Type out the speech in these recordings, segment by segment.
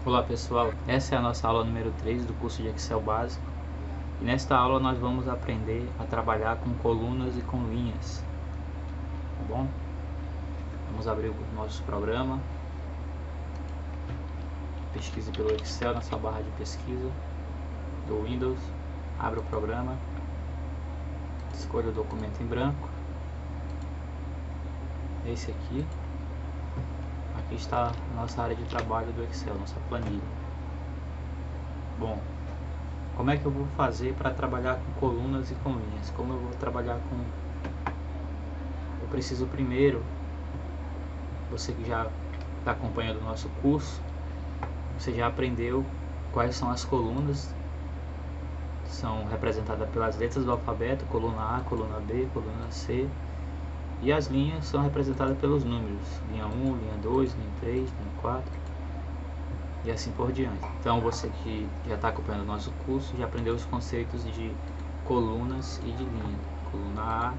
Olá pessoal, essa é a nossa aula número 3 do curso de Excel básico e nesta aula nós vamos aprender a trabalhar com colunas e com linhas, tá bom? Vamos abrir o nosso programa, pesquise pelo Excel na sua barra de pesquisa do Windows, abra o programa, escolha o documento em branco, esse aqui. Aqui está a nossa área de trabalho do Excel, nossa planilha. Bom, como é que eu vou fazer para trabalhar com colunas e com linhas? Como eu vou trabalhar com... Eu preciso primeiro, você que já está acompanhando o nosso curso, você já aprendeu quais são as colunas, são representadas pelas letras do alfabeto, coluna A, coluna B, coluna C. E as linhas são representadas pelos números, linha 1, linha 2, linha 3, linha 4 e assim por diante. Então você que já está acompanhando o nosso curso, já aprendeu os conceitos de colunas e de linha. Coluna A,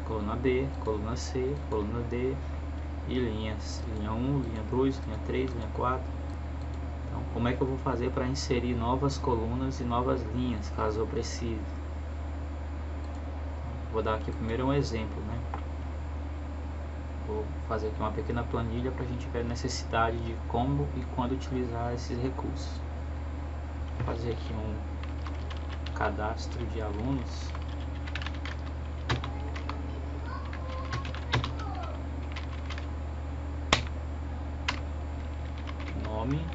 coluna B, coluna C, coluna D e linhas. Linha 1, linha 2, linha 3, linha 4. Então como é que eu vou fazer para inserir novas colunas e novas linhas, caso eu precise? Vou dar aqui primeiro um exemplo, né? Vou fazer aqui uma pequena planilha para a gente ver a necessidade de como e quando utilizar esses recursos. Vou fazer aqui um cadastro de alunos. Nome,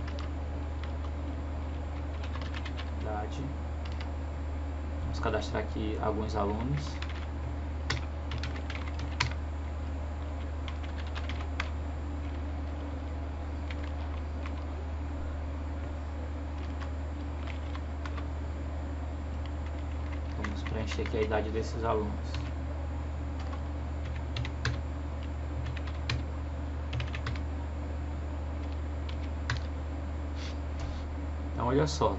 idade. Vamos cadastrar aqui alguns alunos. Vamos preencher aqui a idade desses alunos. Então olha só,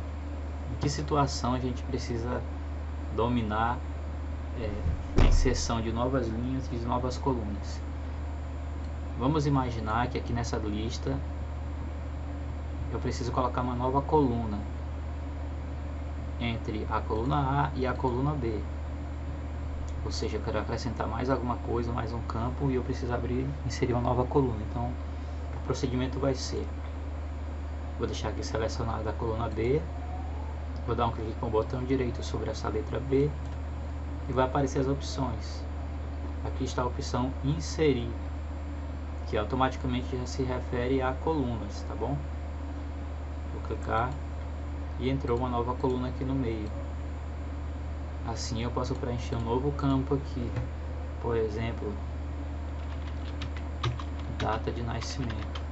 em que situação a gente precisa dominar a inserção de novas linhas e de novas colunas. Vamos imaginar que aqui nessa lista eu preciso colocar uma nova coluna entre a coluna A e a coluna B, ou seja, eu quero acrescentar mais alguma coisa, mais um campo, e eu preciso inserir uma nova coluna. Então o procedimento vai ser: vou deixar aqui selecionada a coluna B, vou dar um clique com o botão direito sobre essa letra B e vai aparecer as opções. Aqui está a opção inserir, que automaticamente já se refere a colunas, tá bom? Vou clicar e entrou uma nova coluna aqui no meio. Assim eu posso preencher um novo campo aqui, por exemplo, data de nascimento.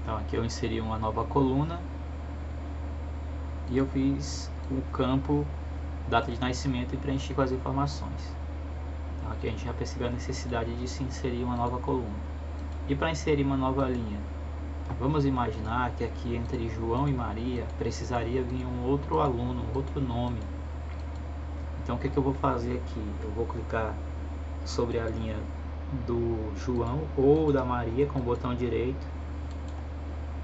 Então aqui eu inseri uma nova coluna e eu fiz o campo data de nascimento e preenchi com as informações. Então aqui a gente já percebeu a necessidade de se inserir uma nova coluna. E para inserir uma nova linha, vamos imaginar que aqui entre João e Maria precisaria vir um outro aluno, um outro nome. Então o que eu vou fazer aqui? Eu vou clicar sobre a linha do João ou da Maria com o botão direito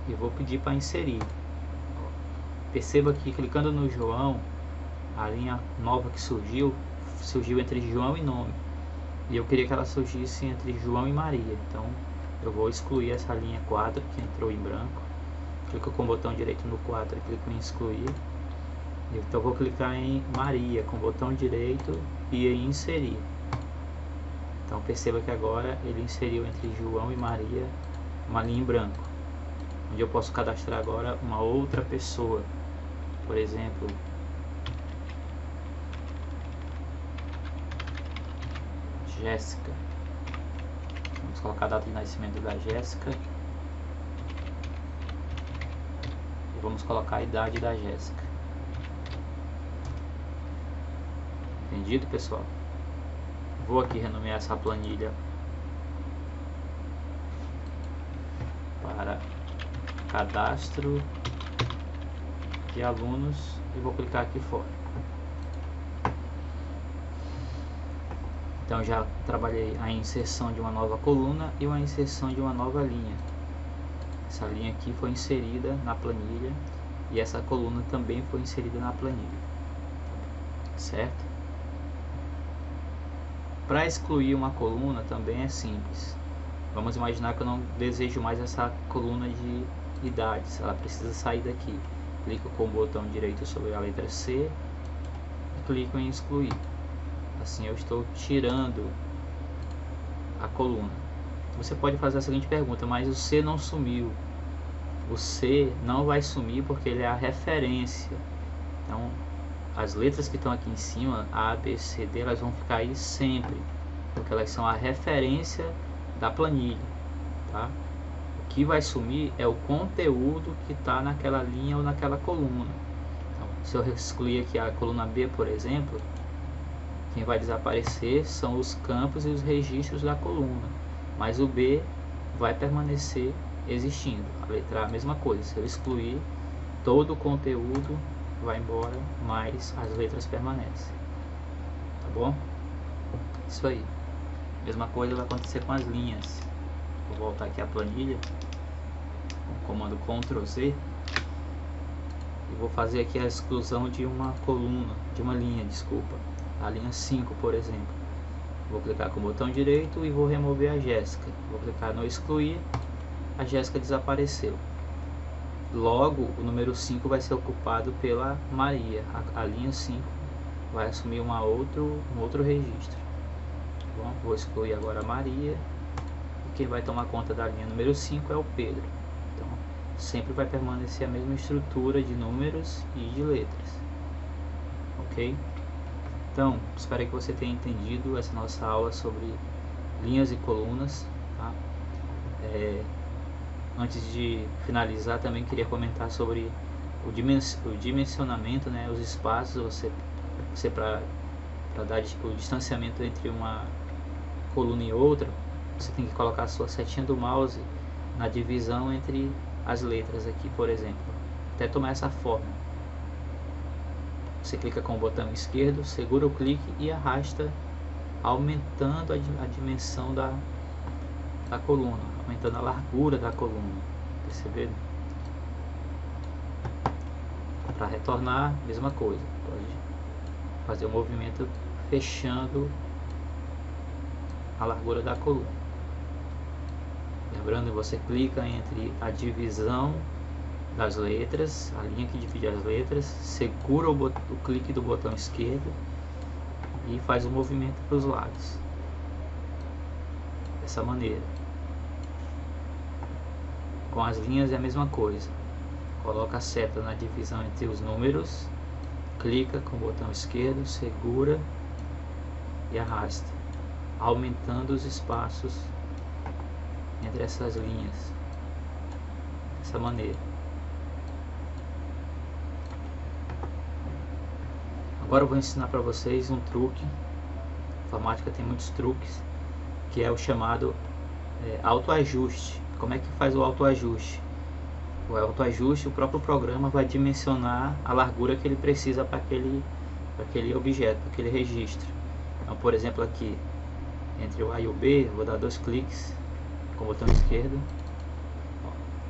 e vou pedir para inserir. Perceba que clicando no João, a linha nova que surgiu entre João e nome, e eu queria que ela surgisse entre João e Maria. Então eu vou excluir essa linha 4 que entrou em branco, clico com o botão direito no 4 e clico em excluir. Então vou clicar em Maria com o botão direito e em inserir. Então perceba que agora ele inseriu entre João e Maria uma linha em branco, onde eu posso cadastrar agora uma outra pessoa, por exemplo, Jéssica. Vamos colocar a data de nascimento da Jéssica. E vamos colocar a idade da Jéssica. Entendido, pessoal? Vou aqui renomear essa planilha para cadastro de alunos e vou clicar aqui fora. Então já trabalhei a inserção de uma nova coluna e uma inserção de uma nova linha. Essa linha aqui foi inserida na planilha e essa coluna também foi inserida na planilha, certo? Para excluir uma coluna também é simples. Vamos imaginar que eu não desejo mais essa coluna de idades, ela precisa sair daqui. Clico com o botão direito sobre a letra C e clico em excluir. Assim eu estou tirando a coluna. Você pode fazer a seguinte pergunta: mas o C não sumiu? O C não vai sumir porque ele é a referência. Então as letras que estão aqui em cima, A, B, C, D, elas vão ficar aí sempre, porque elas são a referência da planilha, tá? O que vai sumir é o conteúdo que está naquela linha ou naquela coluna. Então, se eu excluir aqui a coluna B, por exemplo, quem vai desaparecer são os campos e os registros da coluna, mas o B vai permanecer existindo. A letra A, a mesma coisa. Se eu excluir, todo o conteúdo vai embora, mas as letras permanecem. Tá bom? Isso aí. Mesma coisa vai acontecer com as linhas. Vou voltar aqui à planilha com o comando Ctrl Z e vou fazer aqui a exclusão de uma coluna, de uma linha, desculpa, a linha 5, por exemplo. Vou clicar com o botão direito e vou remover a Jéssica. Vou clicar no excluir, a Jéssica desapareceu. Logo, o número 5 vai ser ocupado pela Maria. A linha 5 vai assumir um outro registro. Bom, vou excluir agora a Maria. E quem vai tomar conta da linha número 5 é o Pedro. Então, sempre vai permanecer a mesma estrutura de números e de letras. Ok? Então, espero que você tenha entendido essa nossa aula sobre linhas e colunas. Tá? Antes de finalizar, também queria comentar sobre o dimensionamento, né, os espaços. Você para dar o distanciamento entre uma coluna e outra, você tem que colocar a sua setinha do mouse na divisão entre as letras aqui, por exemplo, até tomar essa forma. Você clica com o botão esquerdo, segura o clique e arrasta, aumentando a dimensão da coluna, aumentando a largura da coluna. Perceberam? Para retornar, mesma coisa. Pode fazer o movimento fechando a largura da coluna. Lembrando, você clica entre a divisão das letras, a linha que divide as letras, segura o clique do botão esquerdo e faz o movimento para os lados. Dessa maneira. Com as linhas é a mesma coisa. Coloca a seta na divisão entre os números, clica com o botão esquerdo, segura e arrasta, aumentando os espaços entre essas linhas. Dessa maneira. Agora eu vou ensinar para vocês um truque. A informática tem muitos truques, que é o chamado autoajuste. Como é que faz o autoajuste? O autoajuste, o próprio programa vai dimensionar a largura que ele precisa para aquele objeto, para aquele registro. Então, por exemplo, aqui entre o A e o B, vou dar 2 cliques com o botão esquerdo,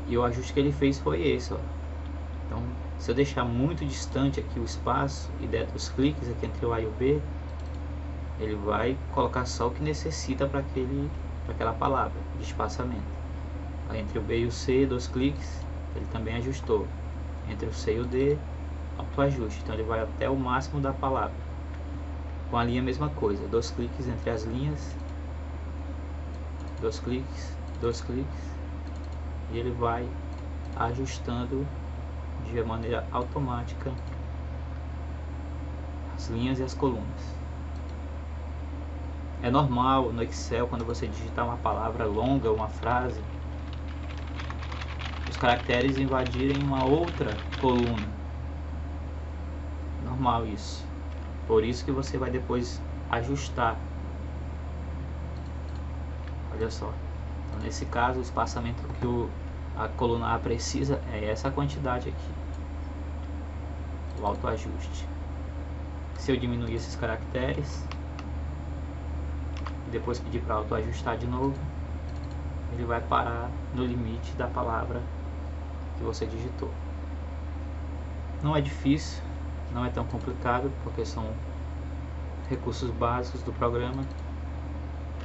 e o ajuste que ele fez foi esse, ó. Então, se eu deixar muito distante aqui o espaço e der 2 cliques aqui entre o A e o B, ele vai colocar só o que necessita para aquela palavra de espaçamento. Aí, entre o B e o C, 2 cliques, ele também ajustou. Entre o C e o D, autoajuste. Então ele vai até o máximo da palavra. Com a linha, a mesma coisa. 2 cliques entre as linhas, 2 cliques, 2 cliques, e ele vai ajustando de maneira automática as linhas e as colunas. É normal no Excel, quando você digitar uma palavra longa, uma frase, os caracteres invadirem uma outra coluna. Normal isso. Por isso que você vai depois ajustar. Olha só. Então, nesse caso, o espaçamento que a coluna A precisa é essa quantidade aqui. O autoajuste. Se eu diminuir esses caracteres e depois pedir para autoajustar de novo, ele vai parar no limite da palavra que você digitou. Não é difícil, não é tão complicado, porque são recursos básicos do programa.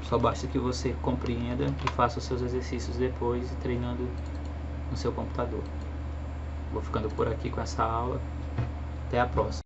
Só basta que você compreenda e faça os seus exercícios depois, treinando no seu computador. Vou ficando por aqui com essa aula. Até a próxima.